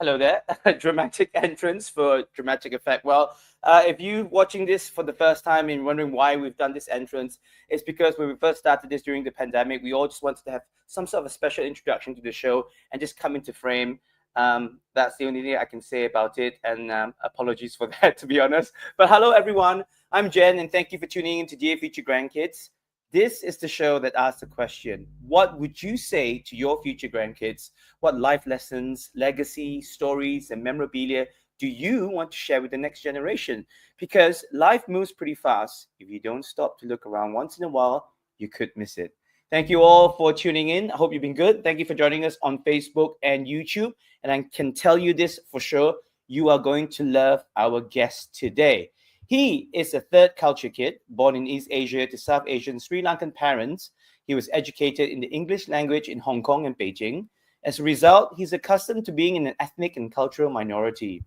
Hello there. Dramatic entrance for dramatic effect. Well, if you're watching this for the first time and wondering why we've done this entrance, it's because when we first started this during the pandemic, we all just wanted to have some sort of a special introduction to the show and just come into frame. That's the only thing I can say about it, and apologies for that, to be honest. But hello, everyone. I'm Jen, and thank you for tuning in to Dear Future Grandkids. This is the show that asks the question, what would you say to your future grandkids? What life lessons, legacy, stories, and memorabilia do you want to share with the next generation? Because life moves pretty fast. If you don't stop to look around once in a while, you could miss it. Thank you all for tuning in. I hope you've been good. Thank you for joining us on Facebook and YouTube. And I can tell you this for sure, you are going to love our guest today. He is a third culture kid, born in East Asia to South Asian Sri Lankan parents. He was educated in the English language in Hong Kong and Beijing. As a result, he's accustomed to being in an ethnic and cultural minority.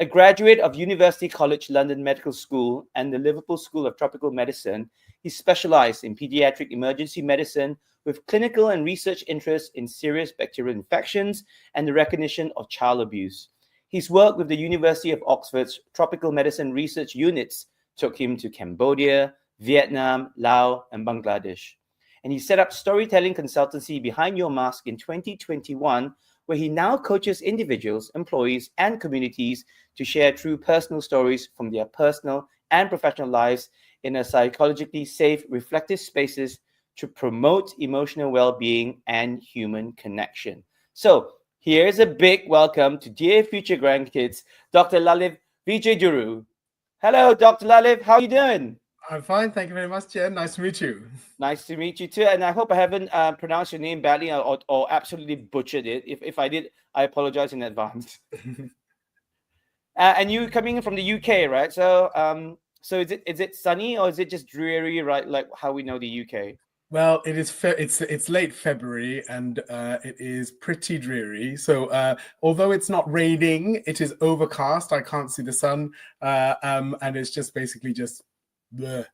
A graduate of University College London Medical School and the Liverpool School of Tropical Medicine, he specialized in pediatric emergency medicine with clinical and research interests in serious bacterial infections and the recognition of child abuse. His work with the University of Oxford's Tropical Medicine Research Units took him to Cambodia, Vietnam, Laos, and Bangladesh. And he set up storytelling consultancy Behind Your Mask in 2021, where he now coaches individuals, employees, and communities to share true personal stories from their personal and professional lives in a psychologically safe, reflective spaces to promote emotional well-being and human connection. So, here's a big welcome to Dear Future Grandkids, Dr. Lalith Wijedoru. Hello, Dr. Lalith. How are you doing? I'm fine. Thank you very much, Jen. Nice to meet you. Nice to meet you too. And I hope I haven't pronounced your name badly or absolutely butchered it. If I did, I apologize in advance. And you coming in from the UK, right? So is it sunny or is it just dreary, right? Like how we know the UK? Well, it is. It's late February and it is pretty dreary. So although it's not raining, it is overcast. I can't see the sun, and it's just basically just. Bleh.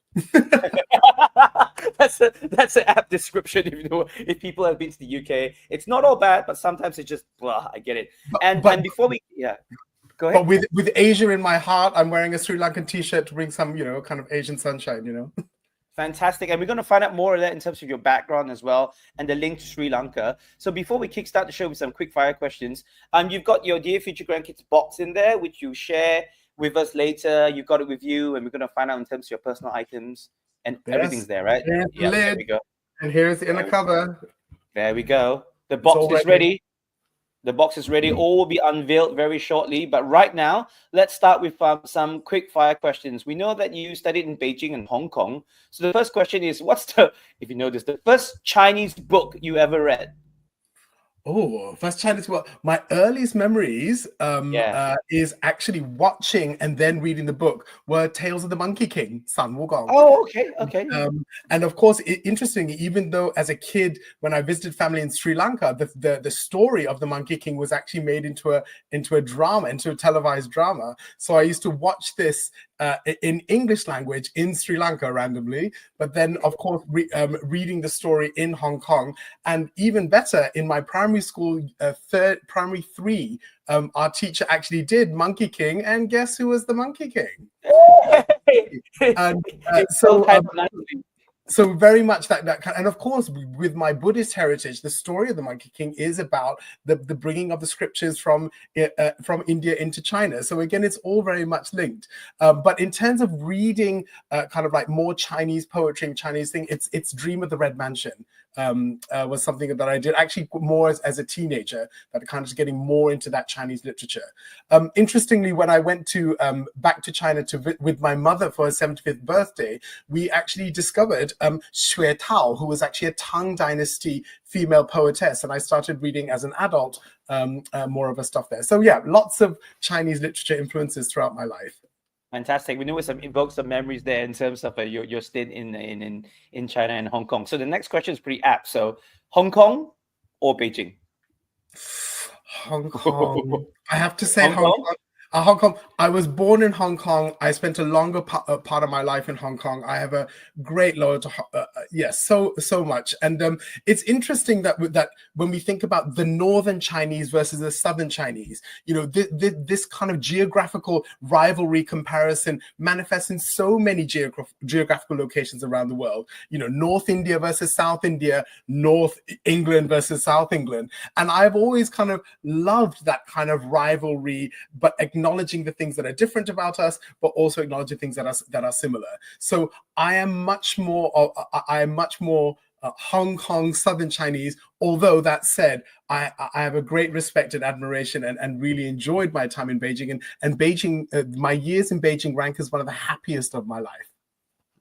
that's an apt description. If people have been to the UK, it's not all bad, but sometimes it's just blah. I get it. And before we go ahead. But with Asia in my heart, I'm wearing a Sri Lankan T-shirt to bring some kind of Asian sunshine. Fantastic. And we're going to find out more of that in terms of your background as well and the link to Sri Lanka. So before we kickstart the show with some quick fire questions, you've got your Dear Future Grandkids box in there, which you share with us later. You've got it with you, and we're going to find out in terms of your personal items, and everything's there, right? There we go. And here's the inner cover. There we go. The box is ready. The box is ready. All will be unveiled very shortly. But right now, let's start with some quick fire questions. We know that you studied in Beijing and Hong Kong. So the first question is, if you know this, the first Chinese book you ever read? Oh, first Chinese book. My earliest memories is actually watching and then reading the book were Tales of the Monkey King, San Wukong. Oh, okay. And of course, interestingly, even though as a kid, when I visited family in Sri Lanka, the story of the Monkey King was actually made into a drama, into a televised drama. So I used to watch this in English language in Sri Lanka randomly, but then of course reading the story in Hong Kong, and even better in my primary school, primary 3, our teacher actually did Monkey King, and guess who was the Monkey King? And so very much that kind, and of course with my Buddhist heritage, the story of the Monkey King is about the bringing of the scriptures from India into China. So again, it's all very much linked. But in terms of reading kind of like more Chinese poetry and Chinese thing, it's Dream of the Red Mansion was something that I did actually more as a teenager, that kind of getting more into that Chinese literature. Interestingly, when I went to back to China with my mother for her 75th birthday, we actually discovered Xue Tao, who was actually a Tang Dynasty female poetess, and I started reading as an adult more of her stuff there. So yeah, lots of Chinese literature influences throughout my life. Fantastic. We know it evokes some memories there in terms of your stint in China and Hong Kong. So the next question is pretty apt. So Hong Kong or Beijing? Hong Kong. I have to say Hong Kong. Hong Kong. I was born in Hong Kong. I spent a longer part of my life in Hong Kong. I have a great loyalty. Yes, so much. And it's interesting that when we think about the northern Chinese versus the southern Chinese, you know, this kind of geographical rivalry comparison manifests in so many geographical locations around the world. You know, North India versus South India, North England versus South England, and I've always kind of loved that kind of rivalry, but acknowledging the things that are different about us, but also acknowledging things that are similar. So I am much more Hong Kong Southern Chinese. Although that said, I have a great respect and admiration, and really enjoyed my time in Beijing. And Beijing, my years in Beijing rank as one of the happiest of my life.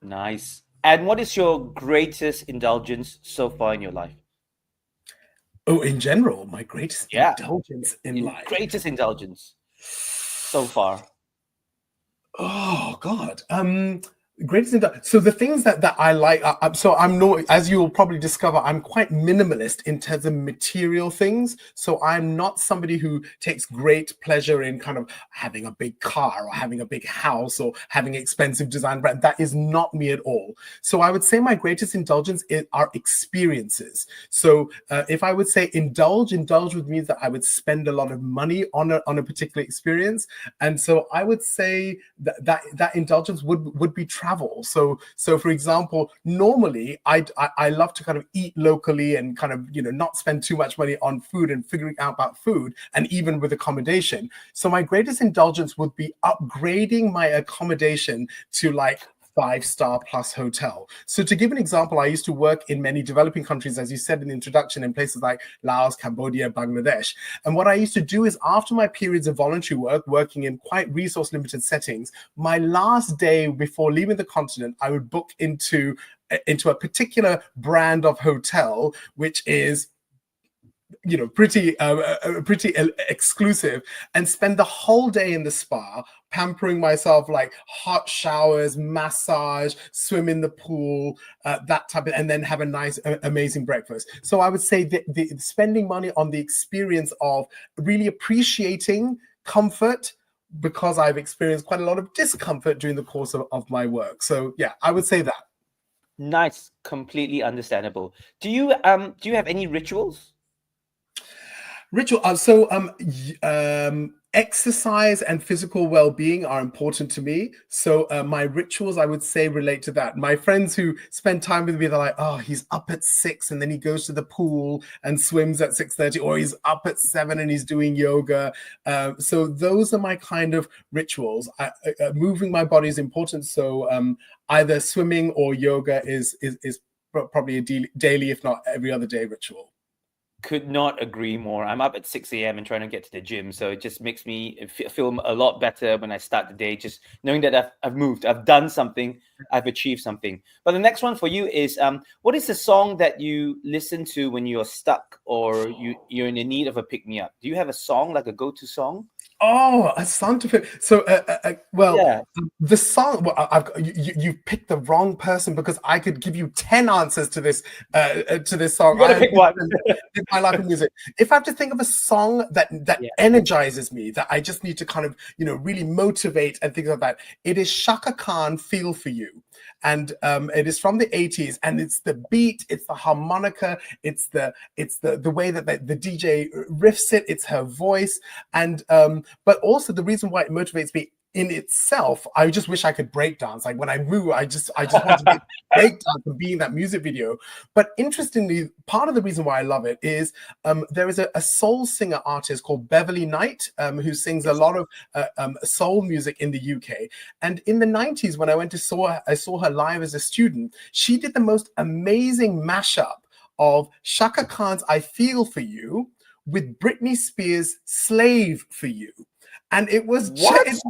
Nice. And what is your greatest indulgence so far in your life? Oh, in general, my greatest indulgence in life. Greatest indulgence so far. Oh God. Greatest indulgence. So the things that I like. So I'm not, as you'll probably discover, I'm quite minimalist in terms of material things. So I'm not somebody who takes great pleasure in kind of having a big car or having a big house or having expensive design brand. That is not me at all. So I would say my greatest indulgence are experiences. So if I would say indulge would mean that I would spend a lot of money on a particular experience. And so I would say that indulgence would be travel. So for example, normally I love to kind of eat locally and kind of, you know, not spend too much money on food and figuring out about food, and even with accommodation. So my greatest indulgence would be upgrading my accommodation to like 5-star plus hotel. So to give an example, I used to work in many developing countries, as you said in the introduction, in places like Laos, Cambodia, Bangladesh. And what I used to do is, after my periods of voluntary work, working in quite resource limited settings, my last day before leaving the continent, I would book into a particular brand of hotel, which is, you know, pretty exclusive, and spend the whole day in the spa, pampering myself, like hot showers, massage, swim in the pool, that type of, and then have a nice, amazing breakfast. So I would say that the spending money on the experience of really appreciating comfort, because I've experienced quite a lot of discomfort during the course of my work. So yeah, I would say that. Nice, completely understandable. Do you have any rituals? Exercise and physical well-being are important to me. So my rituals, I would say, relate to that. My friends who spend time with me, they're like, oh, he's up at 6 and then he goes to the pool and swims at 6:30, or he's up at 7 and he's doing yoga. So those are my kind of rituals. Moving my body is important. So either swimming or yoga is probably a daily, if not every other day, ritual. Could not agree more. I'm up at 6 a.m. and trying to get to the gym, so it just makes me feel a lot better when I start the day, just knowing that I've moved, I've done something, I've achieved something. But the next one for you is, what is the song that you listen to when you're stuck or you're in the need of a pick-me-up? Do you have a song, like a go-to song? Oh, a song to pick. So, well, Yeah. the song. Well, you picked the wrong person, because I could give you 10 answers to this song. You gotta pick one. In my life of music. If I have to think of a song that energizes me, that I just need to kind of, you know, really motivate and things like that, it is Shaka Khan, "Feel for You," and it is from the 80s, and it's the beat, it's the harmonica, it's the way that the DJ riffs it, it's her voice, and but also the reason why it motivates me in itself, I just wish I could break dance. Like when I move, I just want to be break dance and be in that music video. But interestingly, part of the reason why I love it is there is a soul singer artist called Beverly Knight, who sings a lot of soul music in the UK. And in the 90s, when I saw her live as a student, she did the most amazing mashup of Shaka Khan's "I Feel for You" with Britney Spears' "Slave for You." And it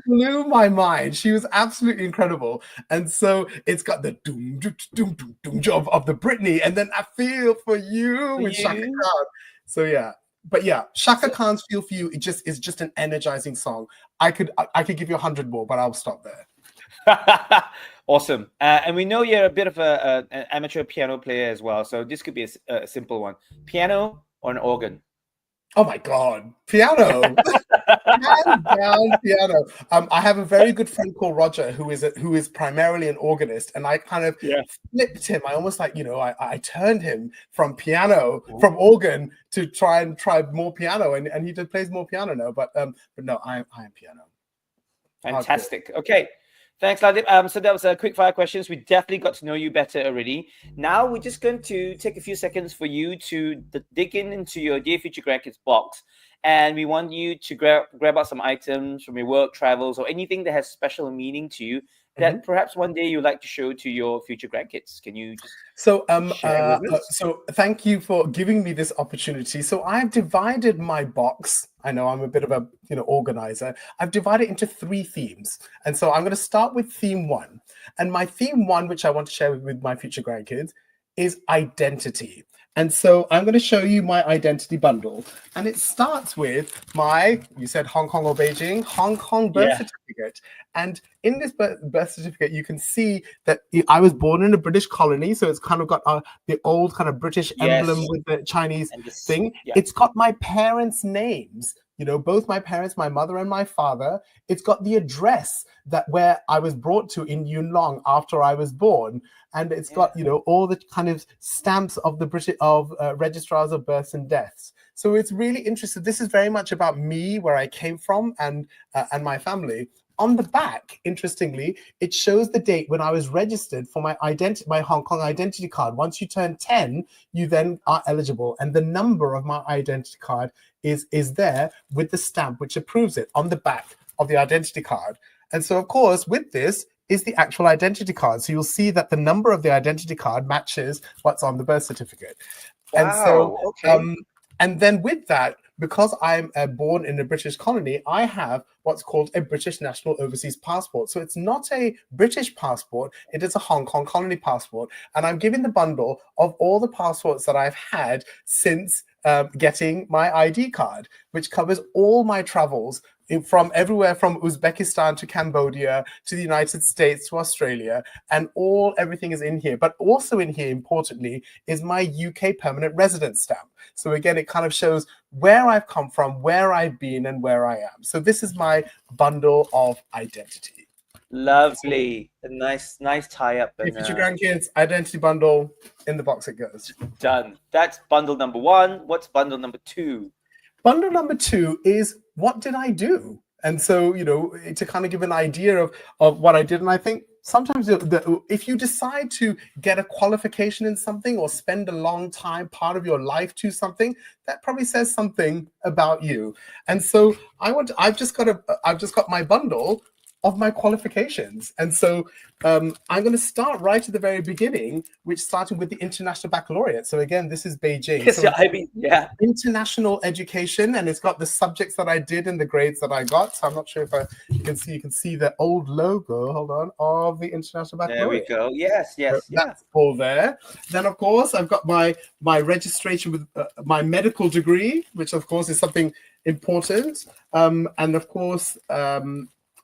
blew my mind. She was absolutely incredible. And so it's got the doom, doom, doom, doom, doom of the Britney, and then "I Feel for You" with Shaka Khan. So yeah. But yeah, Shaka Khan's "Feel for You" is just an energizing song. I could give you 100 more, but I'll stop there. Awesome. And we know you're a bit of an amateur piano player as well. So this could be a simple one. Piano or an organ? Oh my God, piano. Hands down piano. I have a very good friend called Roger who is primarily an organist, and I kind of Yeah. flipped him. I almost like, I turned him from organ to try more piano, and he plays more piano now. But no, I am piano. Fantastic. Hardcore. Okay. Thanks, Lalith. So that was a quick fire questions. We definitely got to know you better already. Now we're just going to take a few seconds for you to dig into your Dear Future Grandkids box. And we want you to grab out some items from your work, travels, or anything that has special meaning to you that perhaps one day you'd like to show to your future grandkids. Can you just share with us? So thank you for giving me this opportunity. So I've divided my box. I know I'm a bit of a organizer. I've divided it into 3 themes. And so I'm going to start with theme 1. And my theme 1, which I want to share with my future grandkids, is identity. And so I'm going to show you my identity bundle. And it starts with you said Hong Kong or Beijing, Hong Kong birth certificate. And in this birth certificate, you can see that I was born in a British colony. So it's kind of got the old kind of British emblem with the Chinese thing. Yeah. It's got my parents' names. Both my parents, my mother and my father. It's got the address where I was brought to in Yuen Long after I was born. And it's got, all the kind of stamps of the British registrars of births and deaths. So it's really interesting. This is very much about me, where I came from, and my family. On the back, interestingly, it shows the date when I was registered for my Hong Kong identity card. Once you turn 10, you then are eligible. And the number of my identity card is there with the stamp, which approves it on the back of the identity card. And so, of course, with this is the actual identity card. So you'll see that the number of the identity card matches what's on the birth certificate. Wow, and so, okay. And then with that, because I'm born in a British colony, I have what's called a British National Overseas Passport. So it's not a British passport, it is a Hong Kong colony passport. And I'm giving the bundle of all the passports that I've had since getting my ID card, which covers all my travels from everywhere from Uzbekistan to Cambodia to the United States to Australia, and everything is in here. But also in here, importantly, is my UK permanent residence stamp. So again, it kind of shows where I've come from, where I've been, and where I am. So this is my bundle of identity. Lovely. A nice tie-up. Future grandkids, identity bundle, in the box it goes. Done. That's bundle number 1. What's bundle number 2? Bundle number 2 is, what did I do? And so, to kind of give an idea of what I did. And I think sometimes if you decide to get a qualification in something or spend a long time, part of your life to something, that probably says something about you. And so I've just got my bundle of my qualifications. And so I'm going to start right at the very beginning, starting with the International Baccalaureate. So again, this is Beijing. Yes, so international education, and it's got the subjects that I did and the grades that I got. So I'm not sure if you can see the old logo, hold on, of the International Baccalaureate. There we go. Yes. So that's all there. Then, of course, I've got my registration with my medical degree, which, of course, is something important. And, of course,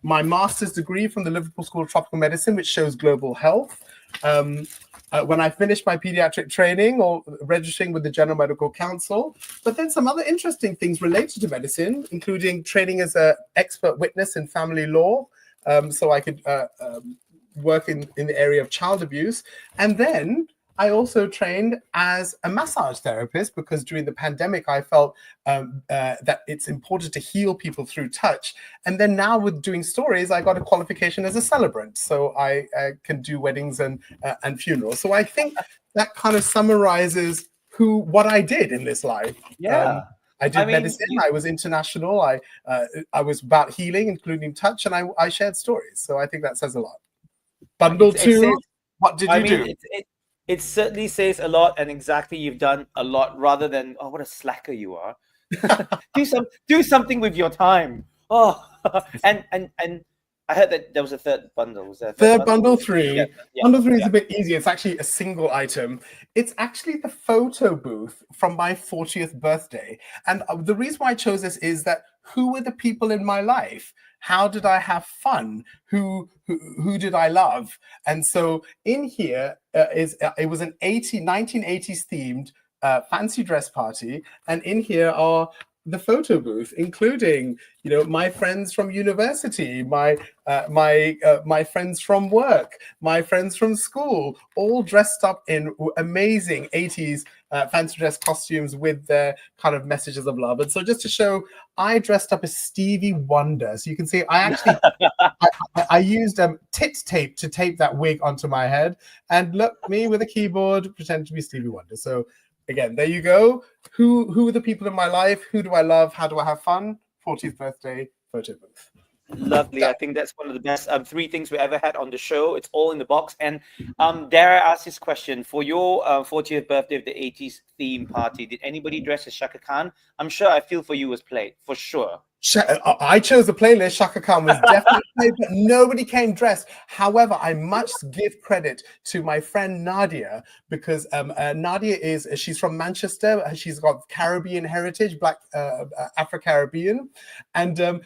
my master's degree from the Liverpool School of Tropical Medicine, which shows global health. When I finished my pediatric training or registering with the General Medical Council, but then some other interesting things related to medicine, including training as an expert witness in family law, so I could work in the area of child abuse. And then I also trained as a massage therapist, because during the pandemic, I felt that it's important to heal people through touch. And then now with doing stories, I got a qualification as a celebrant. So I can do weddings and funerals. So I think that kind of summarizes what I did in this life. Yeah. I did medicine. I was international. I was about healing, including touch, and I shared stories. So I think that says a lot. Bundle 2, what did you do? It certainly says a lot, and exactly, you've done a lot, rather than, oh, what a slacker you are. do something with your time. Oh, and I heard that there was a third bundle. Was there third bundle 3? Yeah. Bundle 3 is a bit easier. It's actually a single item. It's actually the photo booth from my 40th birthday. And the reason why I chose this is that who were the people in my life? How did I have fun? Who did I love? And so in here it was an 1980s themed fancy dress party, and in here are the photo booth, including, you know, my friends from university, my friends from work, my friends from school, all dressed up in amazing 80s fancy dress costumes with their kind of messages of love. And so just to show, I dressed up as Stevie Wonder. So you can see I actually I used tit tape to tape that wig onto my head, and look, me with a keyboard pretend to be Stevie Wonder. So again, there you go. Who are the people in my life? Who do I love? How do I have fun? 40th birthday photo booth. Lovely. I think that's one of the best 3 things we ever had on the show. It's all in the box. And dare I ask this question? For your 40th birthday of the 80s theme party, did anybody dress as Shaka Khan? I'm sure I Feel For You was played, for sure. I chose the playlist. Shaka Khan was definitely played, but nobody came dressed. However, I must give credit to my friend Nadia, because Nadia she's from Manchester. She's got Caribbean heritage, Black Afro-Caribbean, and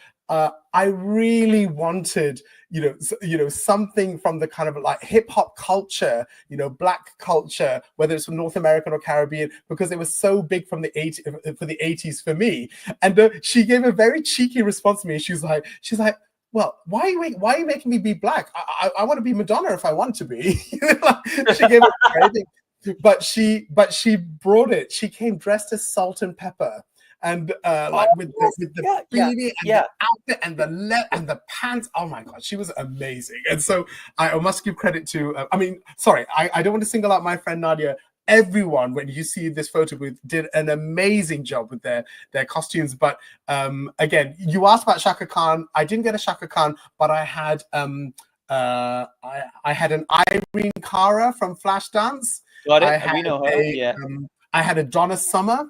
I really wanted, you know, something from the kind of like hip hop culture, you know, Black culture, whether it's from North American or Caribbean, because it was so big from the 80s for me. And she gave a very cheeky response to me. She's like, well, why are you making me be Black? I want to be Madonna if I want to be. She gave it credit, but she brought it. She came dressed as Salt and Pepper. And like with the beanie and the outfit and the pants. Oh my God, she was amazing. And so I must give credit to, I don't want to single out my friend Nadia. Everyone, when you see this photo booth, did an amazing job with their costumes. But again, you asked about Shaka Khan. I didn't get a Shaka Khan, but I had I had an Irene Cara from Flashdance. Got it. We know her. I had a Donna Summer.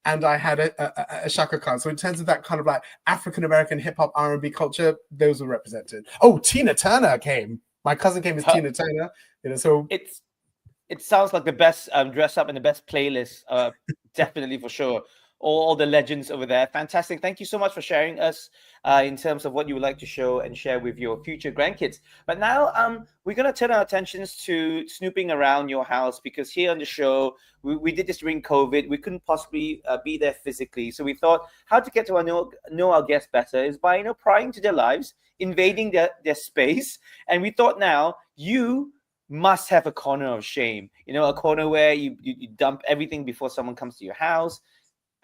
And I had a Shaka Khan. So in terms of that kind of like African-American hip-hop R&B culture, those were represented. Oh, Tina Turner came. My cousin came as Tina Turner. You know, so it sounds like the best dress up and the best playlist, definitely for sure. All the legends over there. Fantastic. Thank you so much for sharing us in terms of what you would like to show and share with your future grandkids. But now we're going to turn our attentions to snooping around your house, because here on the show, we did this during COVID. We couldn't possibly be there physically. So we thought how to get to know our guests better is by, you know, prying to their lives, invading their space. And we thought now you must have a corner of shame, you know, a corner where you dump everything before someone comes to your house.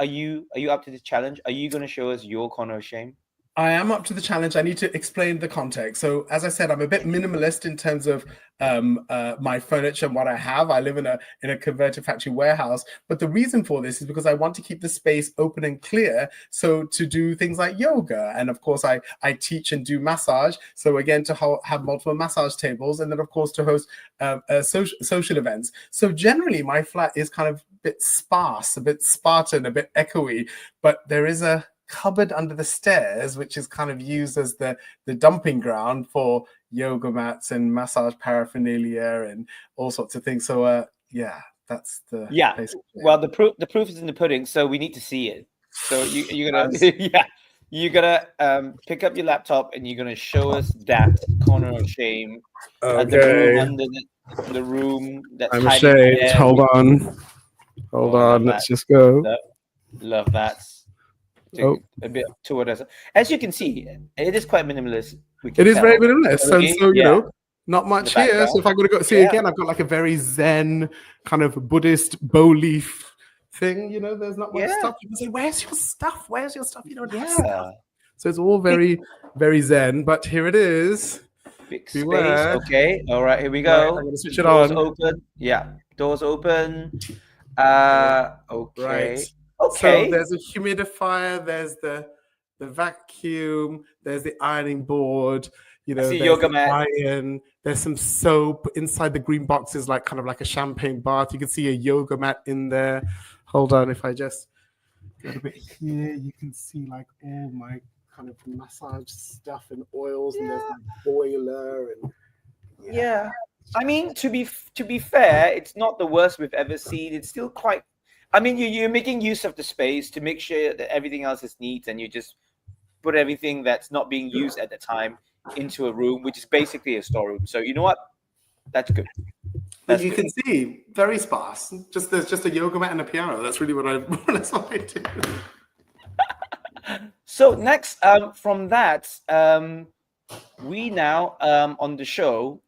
Are you up to the challenge? Are you going to show us your corner of shame? I am up to the challenge. I need to explain the context. So as I said, I'm a bit minimalist in terms of my furniture and what I have. I live in a converted factory warehouse. But the reason for this is because I want to keep the space open and clear. So to do things like yoga. And of course, I teach and do massage. So again, to have multiple massage tables. And then of course, to host social events. So generally, my flat is kind of a bit sparse, a bit Spartan, a bit echoey. But there is a cupboard under the stairs, which is kind of used as the dumping ground for yoga mats and massage paraphernalia and all sorts of things. So that's the place. Well, the proof is in the pudding, so we need to see it. So you're gonna you're gonna pick up your laptop and you're gonna show us that corner of shame. Okay. The room under the room that's I'm ashamed. Hold on. Let's just go. Love that. A bit toward us. As you can see, it is quite minimalist. It is very minimalist. And so, you know, not much here. So if I'm going to go see again, I've got like a very Zen kind of Buddhist bow leaf thing. You know, there's not much stuff. People say, where's your stuff? Where's your stuff? You don't have stuff. So it's all very, very Zen. But here it is. Big space. Okay. All right. Here we go. Right, I'm going to switch it on. Open. Yeah. Doors open. Okay. Right. Okay. So there's a humidifier, there's the vacuum, there's the ironing board, you know, there's yoga the mat. iron, there's some soap inside the green boxes, like kind of like a champagne bath. You can see a yoga mat in there. Hold on, if I just get a bit here, you can see like all my kind of massage stuff and oils, and there's a boiler and I mean, to be fair, it's not the worst we've ever seen. It's still quite. I mean, you're making use of the space to make sure that everything else is neat, and you just put everything that's not being used at the time into a room, which is basically a storeroom. So you know what? That's good. As you can see, very sparse. There's just a yoga mat and a piano. That's really what I do. So next, from that, we now on the show,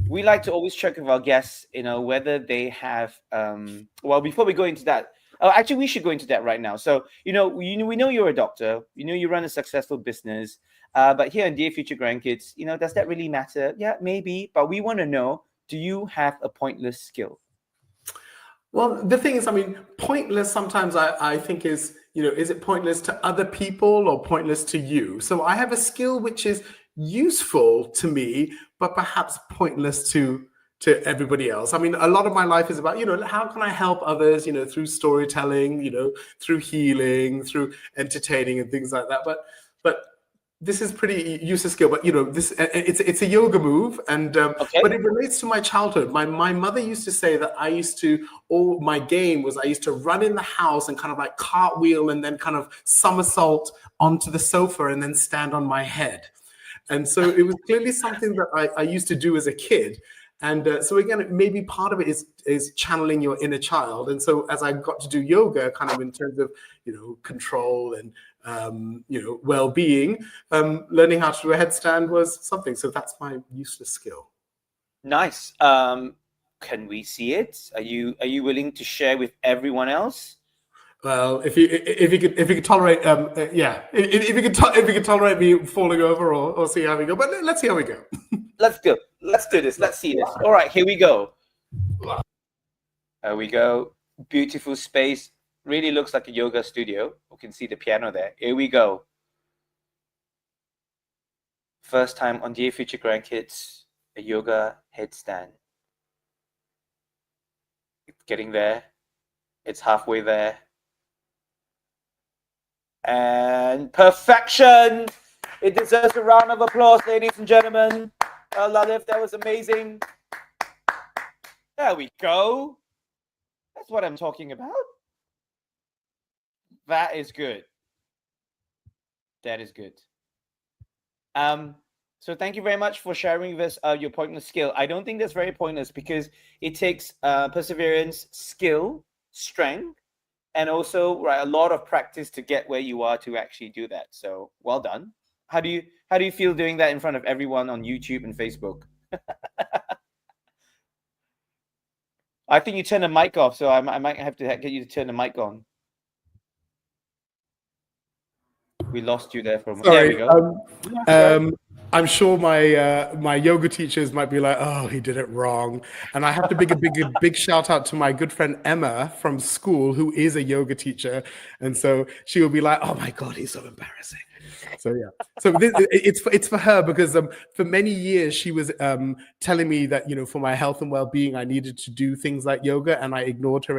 we like to always check with our guests, whether they have. Well, before we go into that, actually, we should go into that right now. So, we know you're a doctor. You run a successful business. But here in Dear Future Grandkids, does that really matter? Yeah, maybe. But we want to know: do you have a pointless skill? Well, the thing is, I mean, pointless sometimes I think is, is it pointless to other people or pointless to you? So I have a skill which is useful to me, but perhaps pointless to everybody else. I mean, a lot of my life is about, how can I help others, through storytelling, through healing, through entertaining and things like that. But this is pretty useless skill, but this it's a yoga move, and Okay. but it relates to my childhood. My mother used to say that I used to run in the house and kind of like cartwheel and then kind of somersault onto the sofa and then stand on my head. And so it was clearly something that I used to do as a kid. And so again, maybe part of it is channeling your inner child. And so as I got to do yoga, kind of in terms of control and well-being, learning how to do a headstand was something. So that's my useless skill. Nice. Can we see it? Are you willing to share with everyone else? Well, if you could tolerate, if you could tolerate me falling over or see how we go, but let's see how we go. Let's go. Let's do this. Let's see this. All right, here we go. There we go. Beautiful space. Really looks like a yoga studio. You can see the piano there. Here we go. First time on Dear Future Grandkids, a yoga headstand. It's getting there. It's halfway there. And perfection. It deserves a round of applause, ladies and gentlemen. Lalith, that was amazing. There we go. That's what I'm talking about. That is good. That is good. So thank you very much for sharing with us your pointless skill. I don't think that's very pointless because it takes perseverance, skill, strength, and also a lot of practice to get where you are to actually do that. So well done. How do you feel doing that in front of everyone on YouTube and Facebook? I think you turned the mic off, so I might have to get you to turn the mic on. We lost you there for a moment. Sorry. There we go. I'm sure my yoga teachers might be like, "Oh, he did it wrong," and I have to give a big shout out to my good friend Emma from school, who is a yoga teacher, and so she will be like, "Oh my God, he's so embarrassing." So yeah, so it's for her because for many years she was telling me that for my health and well-being I needed to do things like yoga, and I ignored her,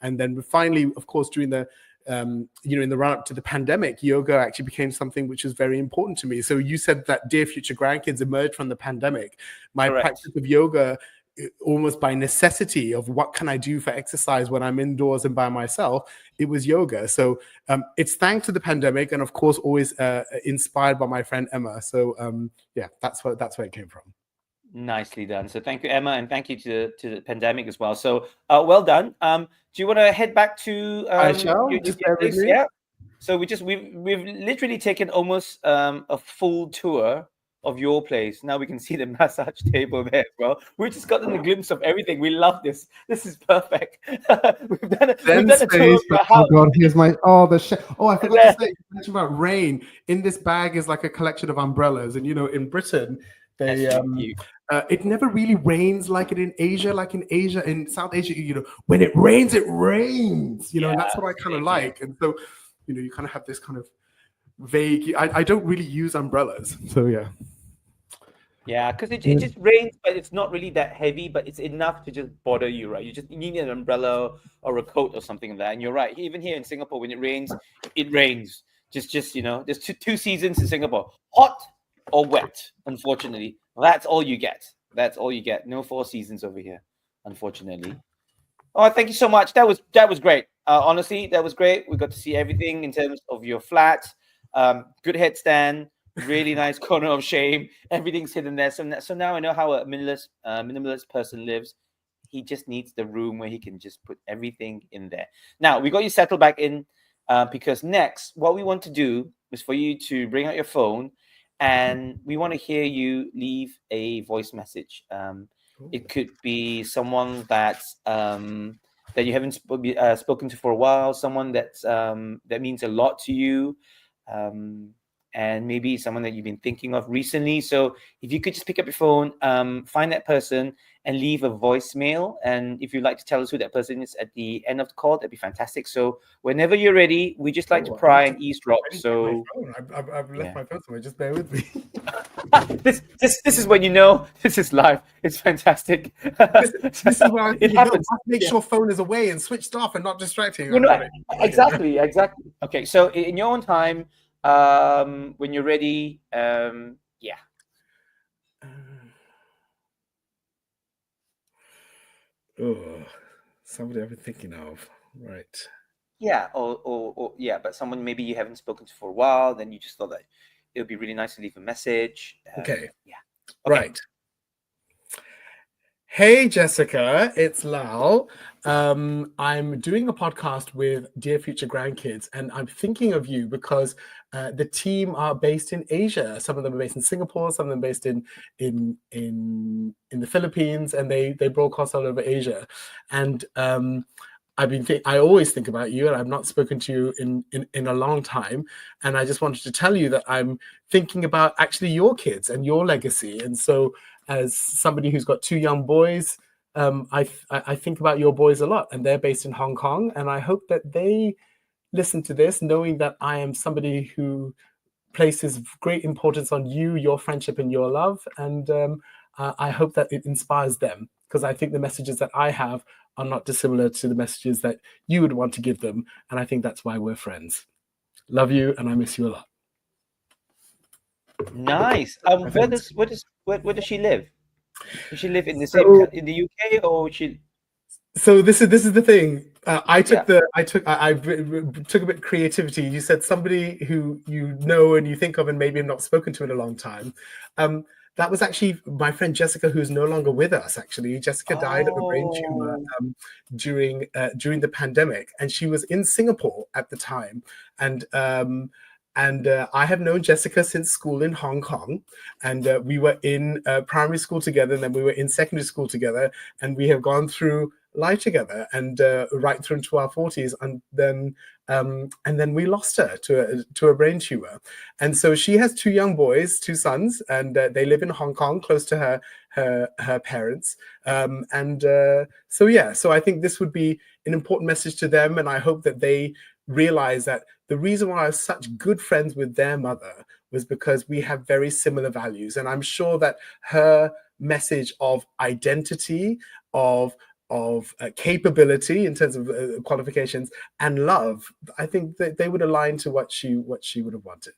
and then finally, of course, during the in the run-up to the pandemic, yoga actually became something which is very important to me. So you said that Dear Future Grandkids emerged from the pandemic. My Correct. practice of yoga, almost by necessity of what can I do for exercise when I'm indoors and by myself, it was yoga. So it's thanks to the pandemic, and of course always inspired by my friend Emma. So yeah, that's where it came from. Nicely done. So thank you, Emma, and thank you to the pandemic as well. So well done. Do you want to head back to I shall. your place? Yeah. So we've literally taken almost a full tour of your place. Now we can see the massage table there as well. We've just gotten a glimpse of everything. We love this. This is perfect. we've done a tour of your house. Oh God, here's my I forgot to say, you mentioned about rain. In this bag is like a collection of umbrellas, and in Britain they it never really rains like it in Asia. Like in Asia, in South Asia, when it rains, and that's what I kind of like. And so, you kind of have this kind of vague. I don't really use umbrellas, so yeah. Yeah, because it just rains, but it's not really that heavy, but it's enough to just bother you, right? You need an umbrella or a coat or something like that. And you're right. Even here in Singapore, when it rains, it rains. Just there's two seasons in Singapore: hot or wet. Unfortunately, that's all you get. That's all you get. No 4 seasons over here, unfortunately. Oh, thank you so much. That was great. Honestly, that was great. We got to see everything in terms of your flat. Good headstand. Really nice corner of shame. Everything's hidden there. So now I know how a minimalist person lives. he just needs the room where he can just put everything in there. Now we got you settled back in, because next what we want to do is for you to bring out your phone, and we want to hear you leave a voice message. It could be someone that's that you haven't spoken to for a while, someone that's that means a lot to you, and maybe someone that you've been thinking of recently. So if you could just pick up your phone, find that person and leave a voicemail. And if you'd like to tell us who that person is at the end of the call, that'd be fantastic. So whenever you're ready, we just like to pry and eavesdrop. So I've left my phone somewhere. Just bear with me. this is when you know this is live. It's fantastic. This is why it happens. Make sure phone is away and switched off and not distracting. Exactly. Okay, so in your own time, when you're ready, somebody I've been thinking of, right? Yeah, or yeah, but someone maybe you haven't spoken to for a while, then you just thought that it would be really nice to leave a message. Okay. Yeah. Okay. Right. Hey, Jessica, it's Lal. I'm doing a podcast with Dear Future Grandkids, and I'm thinking of you because the team are based in Asia. Some of them are based in Singapore, some of them based in the Philippines, and they broadcast all over Asia. And I always think about you, and I've not spoken to you in a long time. And I just wanted to tell you that I'm thinking about actually your kids and your legacy. And so, as somebody who's got 2 young boys, I think about your boys a lot, and they're based in Hong Kong. And I hope that they listen to this, knowing that I am somebody who places great importance on you, your friendship, and your love. And I hope that it inspires them, because I think the messages that I have are not dissimilar to the messages that you would want to give them. And I think that's why we're friends. Love you, and I miss you a lot. Nice. Where does she live? Does she live in the in the UK, or she? So this is the thing. I took a bit of creativity. You said somebody who you know and you think of and maybe have not spoken to in a long time. That was actually my friend Jessica, who's no longer with us. Actually, Jessica died of a brain tumor during the pandemic, and she was in Singapore at the time. And I have known Jessica since school in Hong Kong, and we were in primary school together, and then we were in secondary school together, and we have gone through life together, and right through into our 40s, and then we lost her to a brain tumor. And so she has 2 young boys, 2 sons, and they live in Hong Kong, close to her parents. So I think this would be an important message to them, and I hope that they realize that the reason why I was such good friends with their mother was because we have very similar values. And I'm sure that her message of identity, of capability in terms of qualifications, and love, I think that they would align to what she would have wanted.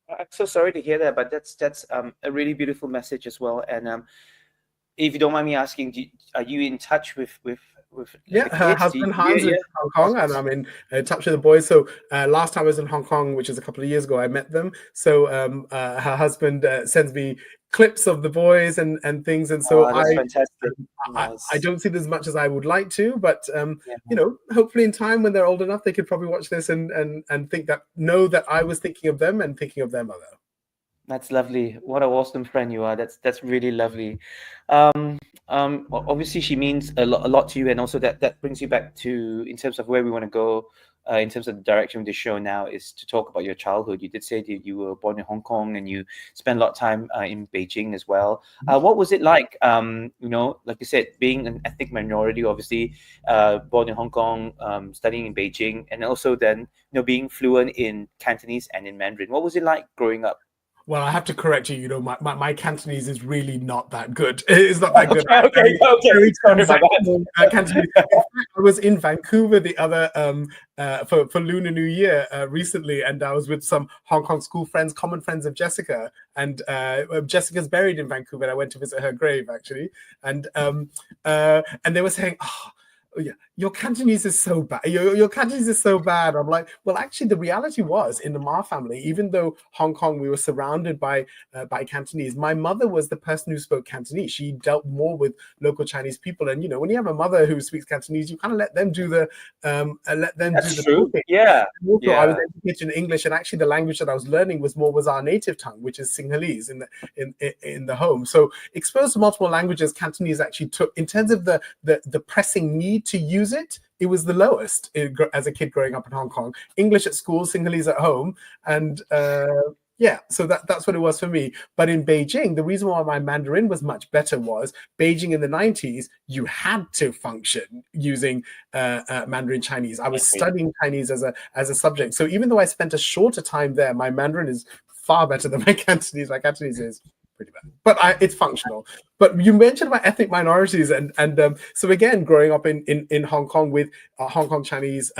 I'm so sorry to hear that, but that's a really beautiful message as well. And if you don't mind me asking, are you in touch with her husband Hans is in Hong Kong, and I'm in touch with the boys. So last time I was in Hong Kong, which was a couple of years ago, I met them. So her husband sends me clips of the boys and things, and so I don't see this as much as I would like to, but hopefully in time, when they're old enough, they could probably watch this and know that I was thinking of them and thinking of their mother. That's lovely. What an awesome friend you are. That's really lovely. Obviously she means a lot to you, and also that brings you back to, in terms of where we want to go, in terms of the direction of the show now, is to talk about your childhood. You did say that you were born in Hong Kong and you spent a lot of time in Beijing as well. What was it like, like you said, being an ethnic minority, obviously, born in Hong Kong, studying in Beijing, and also then being fluent in Cantonese and in Mandarin? What was it like growing up? Well, I have to correct you. My Cantonese is really not that good. It's not that good. Okay. Sorry about that. Cantonese. I was in Vancouver the other for Lunar New Year recently, and I was with some Hong Kong school friends, common friends of Jessica, and Jessica's buried in Vancouver. And I went to visit her grave actually, and they were saying, oh yeah, your Cantonese is so bad. Your Cantonese is so bad. I'm like, well, actually, the reality was in the Ma family, even though Hong Kong, we were surrounded by Cantonese. My mother was the person who spoke Cantonese. She dealt more with local Chinese people, and when you have a mother who speaks Cantonese, you kind of let them do the That's true. talking. Yeah. Also, I was Yeah. educated in English, and actually, the language that I was learning was our native tongue, which is Sinhalese in the home. So, exposed to multiple languages, Cantonese actually took, in terms of the pressing need to use it, it was the lowest as a kid growing up in Hong Kong. English at school, Sinhalese at home, and yeah, so that's what it was for me. But in Beijing, the reason why my Mandarin was much better was Beijing in the 90s, you had to function using Mandarin Chinese. I was studying Chinese as a subject. So even though I spent a shorter time there, my Mandarin is far better than my Cantonese. My Cantonese is pretty bad, but it's functional. But you mentioned about ethnic minorities, and so again, growing up in Hong Kong with Hong Kong Chinese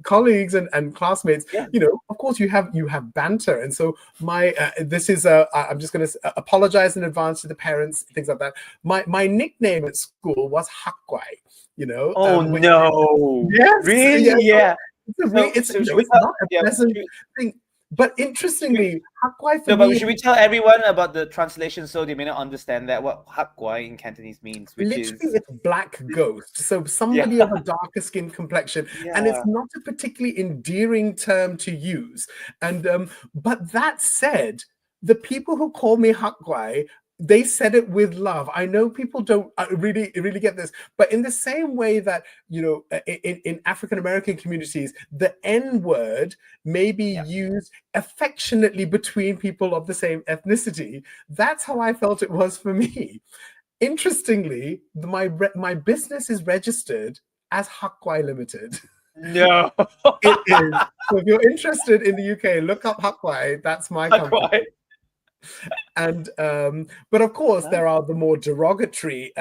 colleagues and classmates, Yeah. of course you have banter, and so my this is I'm just going to apologize in advance to the parents, things like that. My nickname at school was Hak Guai, Oh no! yes, Really? Yeah. it's not a pleasant thing. But interestingly, Hak Guai for me. But should we tell everyone about the translation so they may not understand that what Hak Guai in Cantonese means? Which Literally, it's black ghost. So somebody of a darker skin complexion, and it's not a particularly endearing term to use. And but that said, the people who call me Hak Guai, they said it with love. I know people don't really get this, but in the same way that in African American communities, the N word may be used affectionately between people of the same ethnicity. That's how I felt it was for me. Interestingly, my business is registered as Hak Guai Limited. No, it is. So if you're interested in the UK, look up Hak Guai. That's my company. And but of course, there are the more derogatory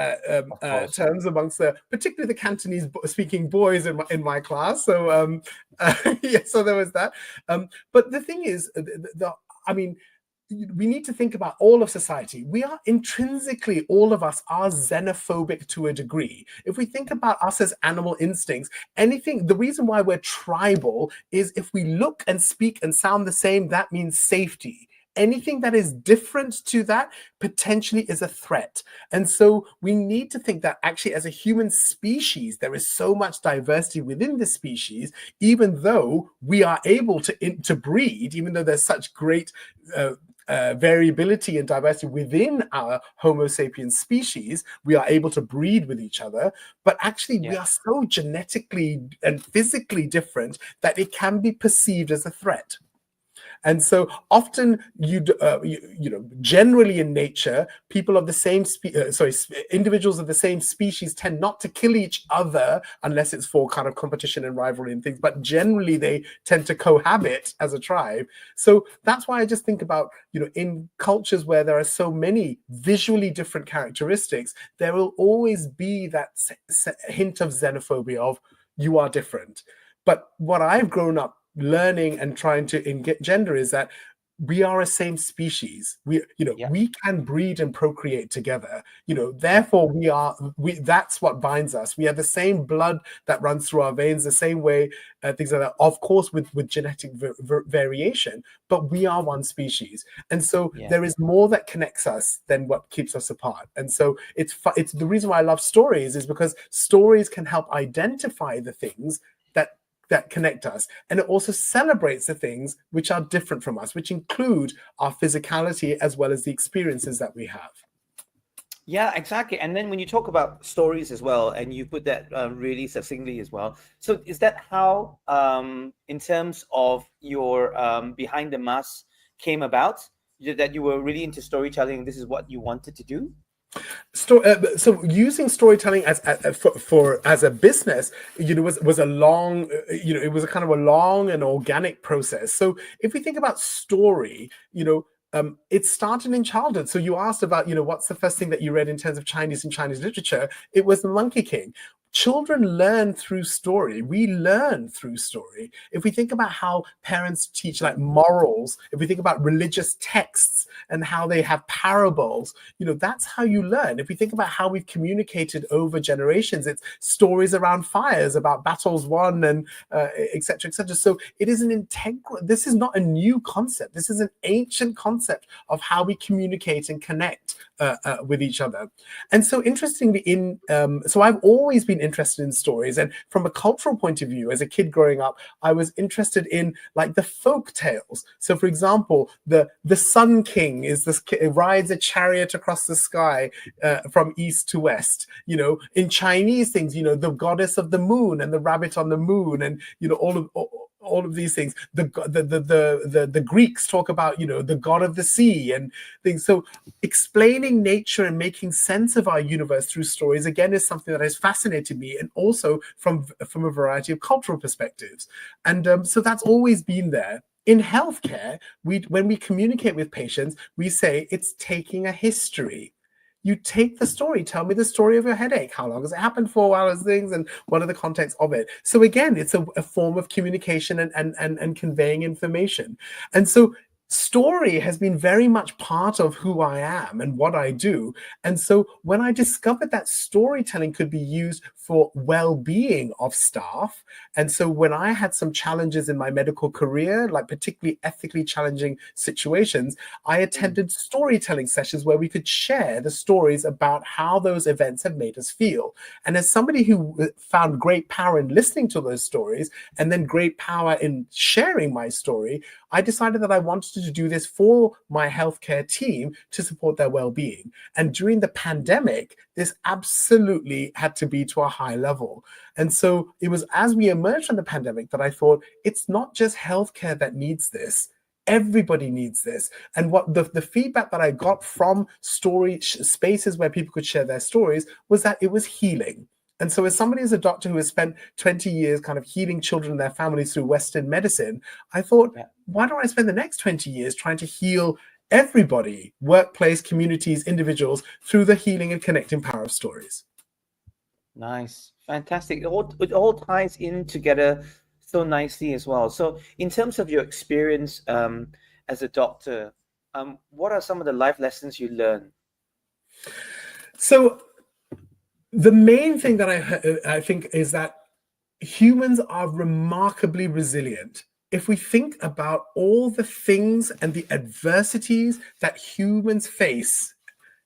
terms amongst particularly the Cantonese speaking boys in my class. So so there was that. But the thing is, we need to think about all of society. We are intrinsically, all of us are xenophobic to a degree. If we think about us as animal instincts, the reason why we're tribal is if we look and speak and sound the same, that means safety. Anything that is different to that potentially is a threat. And so we need to think that actually as a human species, there is so much diversity within the species, even though we are able to breed, even though there's such great variability and diversity within our Homo sapiens species, we are able to breed with each other. But actually, we are so genetically and physically different that it can be perceived as a threat. And so often, generally in nature, people of the same individuals of the same species tend not to kill each other unless it's for kind of competition and rivalry and things. But generally, they tend to cohabit as a tribe. So that's why I just think about, in cultures where there are so many visually different characteristics, there will always be that hint of xenophobia of you are different. But what I've grown up learning and trying to engender is that we are a same species. We can breed and procreate together. Therefore that's what binds us. We have the same blood that runs through our veins, the same way, things like that. Of course, with genetic variation, but we are one species, and so there is more that connects us than what keeps us apart. And so it's the reason why I love stories is because stories can help identify the things that connect us. And it also celebrates the things which are different from us, which include our physicality as well as the experiences that we have. Yeah, exactly. And then when you talk about stories as well, and you put that really succinctly as well. So is that how, in terms of your Behind the Mask came about, that you were really into storytelling, this is what you wanted to do? So using storytelling as a business, was a long, it was a kind of a long and organic process. So if we think about story, it started in childhood. So you asked about, what's the first thing that you read in terms of Chinese and Chinese literature? It was The Monkey King. children learn through story. We learn through story. If we think about how parents teach like morals, if we think about religious texts and how they have parables, that's how you learn. If we think about how we've communicated over generations, it's stories around fires, about battles won, and et cetera, et cetera. So it is an integral, this is not a new concept. This is an ancient concept of how we communicate and connect with each other. And so interestingly, so I've always been interested in stories, and from a cultural point of view, as a kid growing up, I was interested in like the folk tales. So for example, the Sun King is this rides a chariot across the sky from east to west. In Chinese things, the goddess of the moon and the rabbit on the moon, and all of these things. The Greeks talk about the god of the sea and things. So explaining nature and making sense of our universe through stories again is something that has fascinated me, and also from a variety of cultural perspectives. And so that's always been there. In healthcare, when we communicate with patients, we say it's taking a history. You take the story. Tell me the story of your headache. How long has it happened for? What are things, and what are the context of it? So again, it's a form of communication and conveying information. And so story has been very much part of who I am and what I do. And so when I discovered that storytelling could be used for well-being of staff, and so when I had some challenges in my medical career, like particularly ethically challenging situations, I attended storytelling sessions where we could share the stories about how those events have made us feel. And as somebody who found great power in listening to those stories and then great power in sharing my story, I decided that I wanted to do this for my healthcare team to support their well-being. And during the pandemic, this absolutely had to be to a high level. And so it was as we emerged from the pandemic that I thought, it's not just healthcare that needs this. Everybody needs this. And what the feedback that I got from story spaces where people could share their stories was that it was healing. And so as somebody, as a doctor who has spent 20 years kind of healing children and their families through Western medicine, I thought, why don't I spend the next 20 years trying to heal everybody, workplace, communities, individuals, through the healing and connecting power of stories? Nice. Fantastic. It all ties in together so nicely as well. So in terms of your experience as a doctor, what are some of the life lessons you learned? So the main thing that I think is that humans are remarkably resilient. If we think about all the things and the adversities that humans face,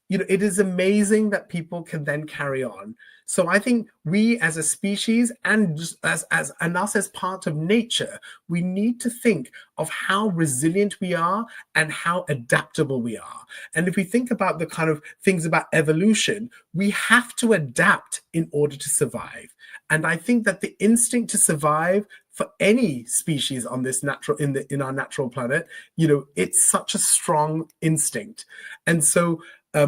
it is amazing that people can then carry on. So I think we as a species, and just as us as part of nature, we need to think of how resilient we are and how adaptable we are. And if we think about the kind of things about evolution, we have to adapt in order to survive. And I think that the instinct to survive for any species on this in our natural planet, it's such a strong instinct. And so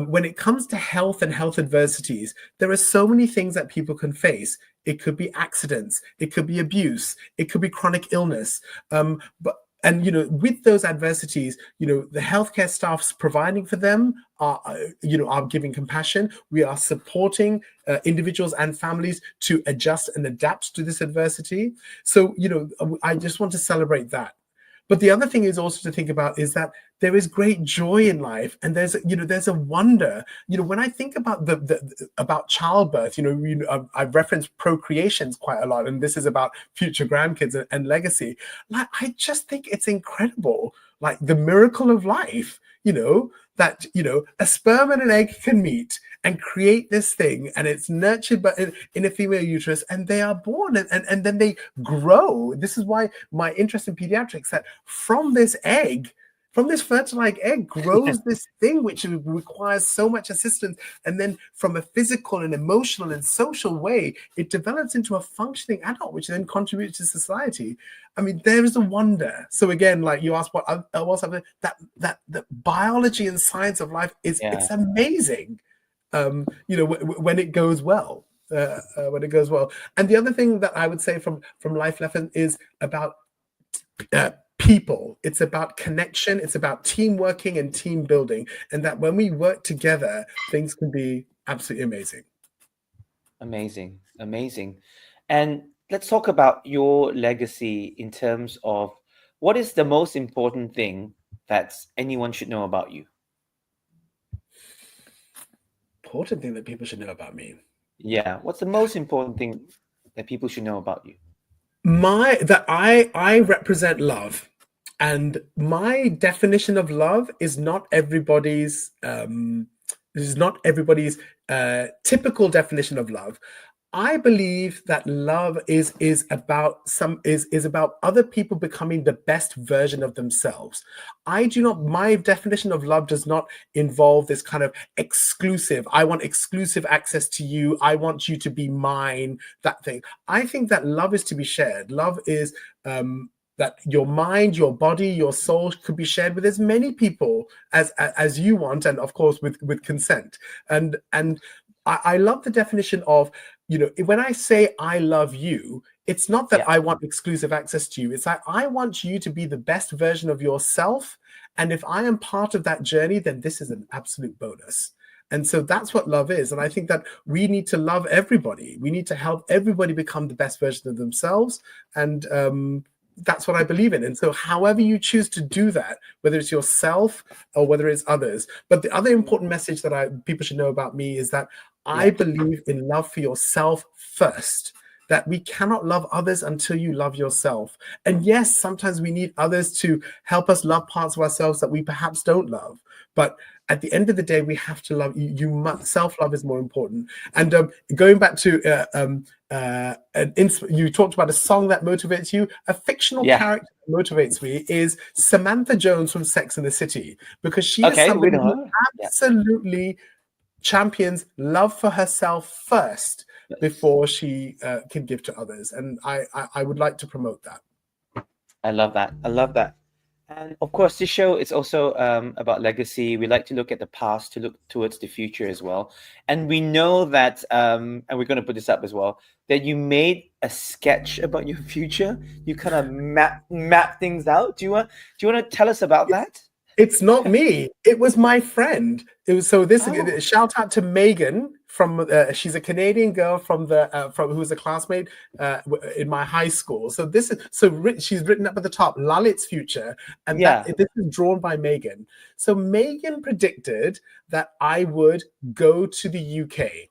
when it comes to health and health adversities, there are so many things that people can face. It could be accidents, it could be abuse, it could be chronic illness. With those adversities, the healthcare staff's providing for them are giving compassion. We are supporting individuals and families to adjust and adapt to this adversity. So, I just want to celebrate that. But the other thing is also to think about is that there is great joy in life, and there's a wonder. When I think about about childbirth, I've referenced procreations quite a lot, and this is about future grandkids and legacy. Like, I just think it's incredible, like the miracle of life. That a sperm and an egg can meet and create this thing, and it's nurtured in a female uterus, and they are born, and then they grow. This is why my interest in pediatrics, that from this fertilized egg grows this thing which requires so much assistance, and then from a physical and emotional and social way, it develops into a functioning adult, which then contributes to society. I mean, there is a wonder. So again, like you asked, what else? That biology and science of life it's amazing. When it goes well. And the other thing that I would say from life lesson is about people. It's about connection. It's about team working and team building, and that when we work together, things can be absolutely amazing. Amazing, amazing. And let's talk about your legacy in terms of what is the most important thing that anyone should know about you? Important thing that people should know about me. Yeah, what's the most important thing that people should know about you? I represent love, and my definition of love is not everybody's typical definition of love. I believe that love is about other people becoming the best version of themselves. My definition of love does not involve this kind of exclusive, I want exclusive access to you, I want you to be mine, that thing. I think that love is to be shared. Love is that your mind, your body, your soul could be shared with as many people as you want, and of course with consent. And I love the definition of, when I say I love you, it's not that I want exclusive access to you. It's like, I want you to be the best version of yourself. And if I am part of that journey, then this is an absolute bonus. And so that's what love is. And I think that we need to love everybody. We need to help everybody become the best version of themselves. And that's what I believe in. And so however you choose to do that, whether it's yourself or whether it's others. But the other important message that people should know about me is that I believe in love for yourself first, that we cannot love others until you love yourself. And yes, sometimes we need others to help us love parts of ourselves that we perhaps don't love. But at the end of the day, we have to love you. Self-love is more important. And going back to you talked about a song that motivates you. A fictional character that motivates me is Samantha Jones from Sex and the City, because she is somebody who absolutely champions love for herself first before she can give to others. And I would like to promote that. I love that. I love that. And of course, this show is also about legacy. We like to look at the past to look towards the future as well. And we know that, and we're going to put this up as well, that you made a sketch about your future. You kind of map things out. Do you want to tell us about that? It's not me. It was my friend. It was shout out to Megan from she's a Canadian girl from who was a classmate in my high school. So she's written up at the top Lalith's future, and this is drawn by Megan. So Megan predicted that I would go to the UK.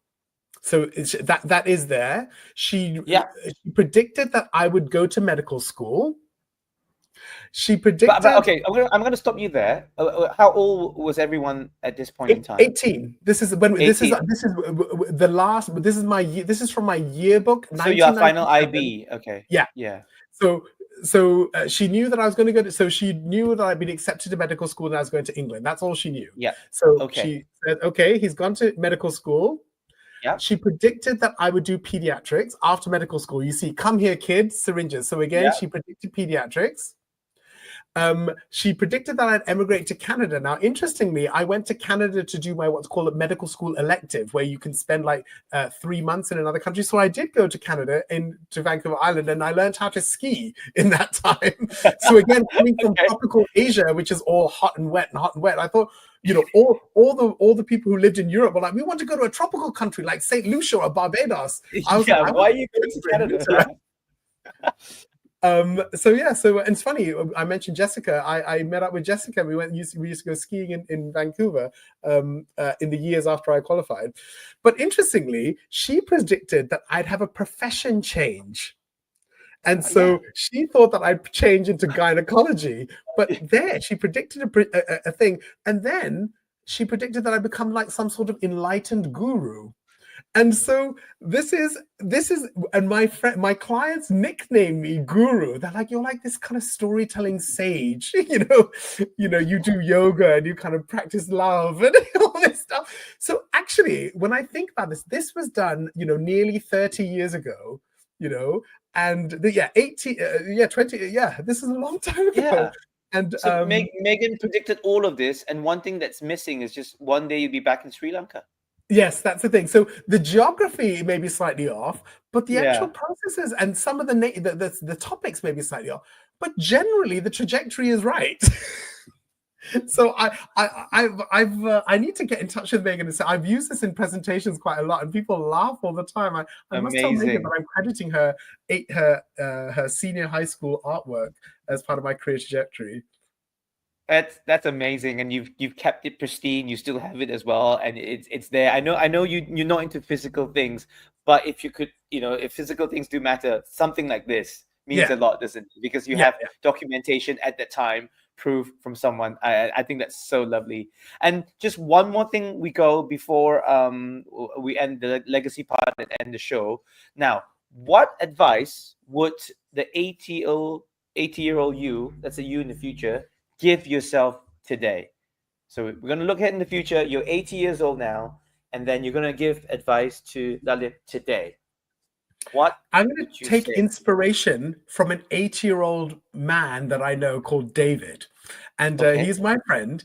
So that is there. She predicted that I would go to medical school. She predicted. But okay, I'm going to stop you there. How old was everyone at this point in time? 18. This is the last. This is my year. This is from my yearbook. So your final IB. Okay. Yeah. So she knew that I was going to go to. So she knew that I'd been accepted to medical school and I was going to England. That's all she knew. Yeah. So she said, "Okay, he's gone to medical school." Yeah. She predicted that I would do pediatrics after medical school. You see, come here, kids, syringes. So again, she predicted pediatrics. She predicted that I'd emigrate to Canada. Now, interestingly, I went to Canada to do my what's called a medical school elective, where you can spend like 3 months in another country. So I did go to Canada, to Vancouver Island, and I learned how to ski in that time. So again, coming from tropical Asia, which is all hot and wet, I thought, all the people who lived in Europe were like, we want to go to a tropical country like St. Lucia or Barbados. I was like, why are you going to Canada? So it's funny. I mentioned Jessica. I met up with Jessica. We used to go skiing in Vancouver in the years after I qualified. But interestingly, she predicted that I'd have a profession change. And so she thought that I'd change into gynecology. But she predicted a thing. And then she predicted that I'd become like some sort of enlightened guru. And so this is, and my clients nickname me Guru. They're like, you're like this kind of storytelling sage, you do yoga and you kind of practice love and all this stuff. So actually, when I think about this was done, nearly 30 years ago, and 20, this is a long time ago. Yeah. And so Megan predicted all of this, and one thing that's missing is just one day you'll be back in Sri Lanka. Yes, that's the thing. So the geography may be slightly off, but the actual processes and some of the topics may be slightly off. But generally, the trajectory is right. So I need to get in touch with Megan and say I've used this in presentations quite a lot, and people laugh all the time. I must tell Megan that I'm crediting her senior high school artwork as part of my career trajectory. That's amazing, and you've kept it pristine. You still have it as well, and it's there. I know you're not into physical things, but if you could, if physical things do matter, something like this means a lot, doesn't it? Because you have documentation at that time, proof from someone. I think that's so lovely. And just one more thing we go before we end the legacy part and end the show. Now, what advice would the 80-year-old you, that's a you in the future, give yourself today? So we're going to look ahead in the future. You're 80 years old now, and then you're going to give advice to Lalith today. What I'm going to take inspiration from an 80-year-old man that I know called David. And he's my friend.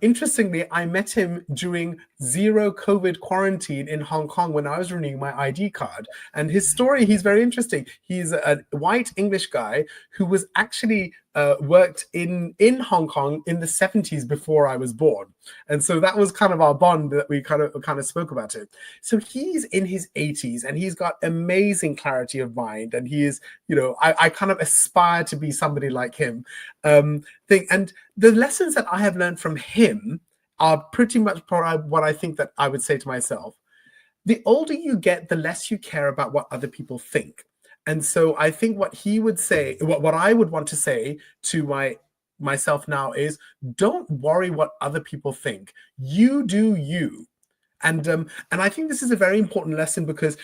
Interestingly, I met him during zero COVID quarantine in Hong Kong when I was renewing my ID card. And his story, he's very interesting. He's a white English guy who was actually worked in Hong Kong in the 70s before I was born. And so that was kind of our bond that we kind of spoke about it. So he's in his 80s and he's got amazing clarity of mind. And he is, I kind of aspire to be somebody like him. And the lessons that I have learned from him are pretty much what I think that I would say to myself. The older you get, the less you care about what other people think. And so I think what he would say, what I would want to say to myself now is, don't worry what other people think. You do you. And I think this is a very important lesson because,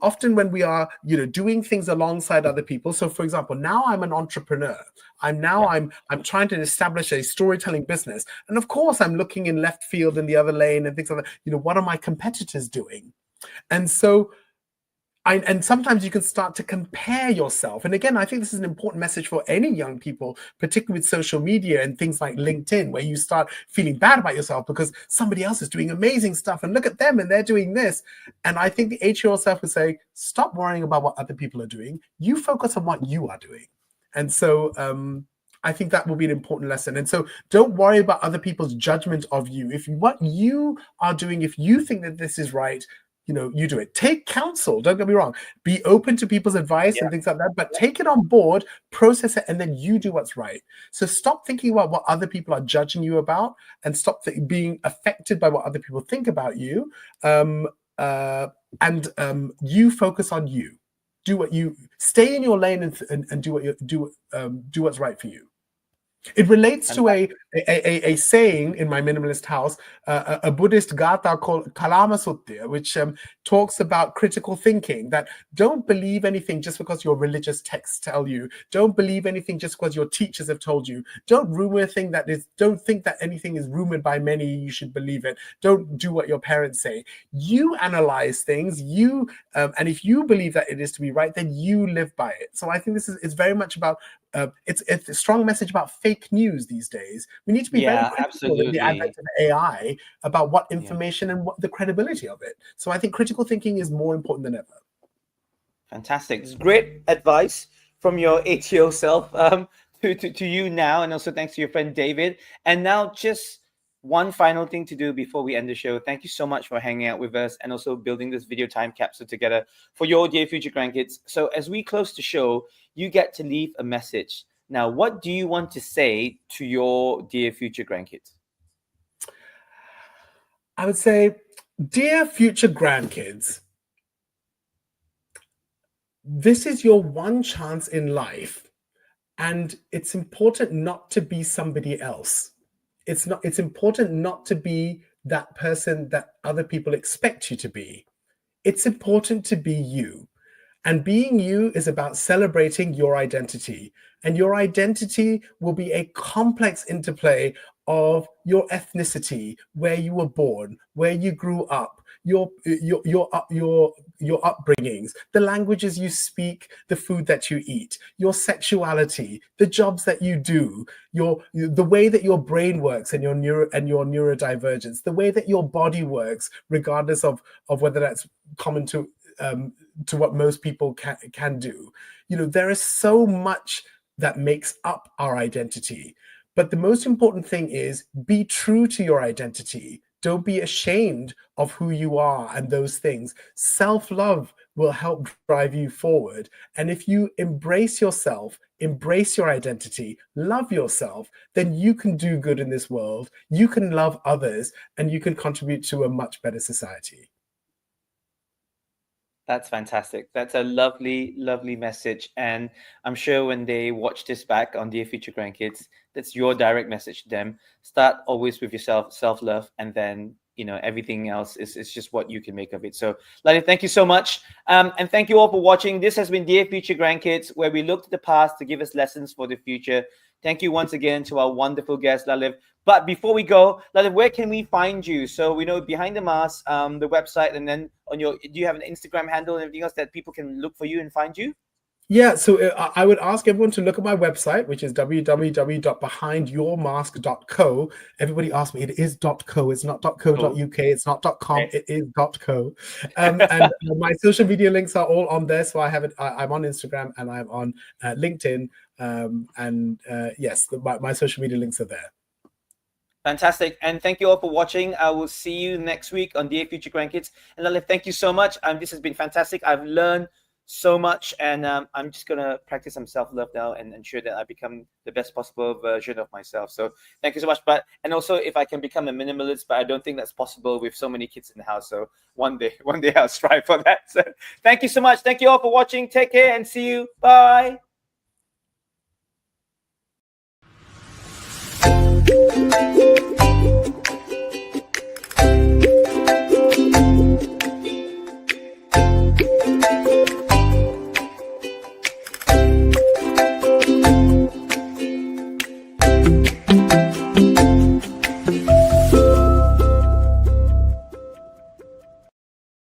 often when we are, doing things alongside other people. So, for example, now I'm an entrepreneur. I'm trying to establish a storytelling business. And of course, I'm looking in left field in the other lane and things like that. What are my competitors doing? And so and sometimes you can start to compare yourself. And again, I think this is an important message for any young people, particularly with social media and things like LinkedIn, where you start feeling bad about yourself because somebody else is doing amazing stuff and look at them and they're doing this. And I think the 8-year-old self would say, stop worrying about what other people are doing. You focus on what you are doing. And so I think that will be an important lesson. And so don't worry about other people's judgment of you. If what you are doing, if you think that this is right, you do it. Take counsel. Don't get me wrong. Be open to people's advice and things like that, but take it on board, process it, and then you do what's right. So stop thinking about what other people are judging you about and stop being affected by what other people think about you. And you focus on you. Stay in your lane and do what's right for you. It relates to a saying in my minimalist house, a Buddhist gatha called Kalama Sutta, which talks about critical thinking, that don't believe anything just because your religious texts tell you. Don't believe anything just because your teachers have told you. Don't think that anything is rumored by many, you should believe it. Don't do what your parents say. You analyze things, and if you believe that it is to be right, then you live by it. So I think it's very much about it's a strong message about fake news these days. We need to be very critical in the advent of AI about what information and what the credibility of it. So I think critical thinking is more important than ever. Fantastic. It's great advice from your 8-year-old self to you now, and also thanks to your friend David. And now just one final thing to do before we end the show. Thank you so much for hanging out with us and also building this video time capsule together for your dear future grandkids. So as we close the show, you get to leave a message. Now, what do you want to say to your dear future grandkids? I would say, dear future grandkids, this is your one chance in life, and it's important not to be somebody else. It's important not to be that person that other people expect you to be. It's important to be you. And being you is about celebrating your identity. And your identity will be a complex interplay of your ethnicity, where you were born, where you grew up, your upbringings, the languages you speak, the food that you eat, your sexuality, the jobs that you do, the way that your brain works and your neurodivergence, the way that your body works, regardless of whether that's common to what most people can do. There is so much that makes up our identity. But the most important thing is be true to your identity. Don't be ashamed of who you are and those things. Self-love will help drive you forward. And if you embrace yourself, embrace your identity, love yourself, then you can do good in this world. You can love others, and you can contribute to a much better society. That's fantastic. That's a lovely, lovely message. And I'm sure when they watch this back on Dear Future Grandkids, that's your direct message to them. Start always with yourself, self-love, and then, you know, everything else is just what you can make of it. So, Lalith, thank you so much. And thank you all for watching. This has been Dear Future Grandkids, where we look to the past to give us lessons for the future. Thank you once again to our wonderful guest, Lalith. But before we go, Lalith, where can we find you? So we know Behind the Mask, the website, and then on your, do you have an Instagram handle and everything else that people can look for you and find you? Yeah, so I would ask everyone to look at my website, which is www.behindyourmask.co. Everybody asks me, it is .co, it's not .co.uk, it's not .com, it is .co. And my social media links are all on there. So I have it. I'm on Instagram and I'm on LinkedIn. Yes, my social media links are there. Fantastic. And thank you all for watching. I will see you next week on Dear Future Grandkids. And Lalith, thank you so much. This has been fantastic. I've learned so much, and I'm just going to practice some self-love now and ensure that I become the best possible version of myself. So thank you so much. And also, if I can become a minimalist, but I don't think that's possible with so many kids in the house. So one day I'll strive for that. So thank you so much. Thank you all for watching. Take care and see you. Bye.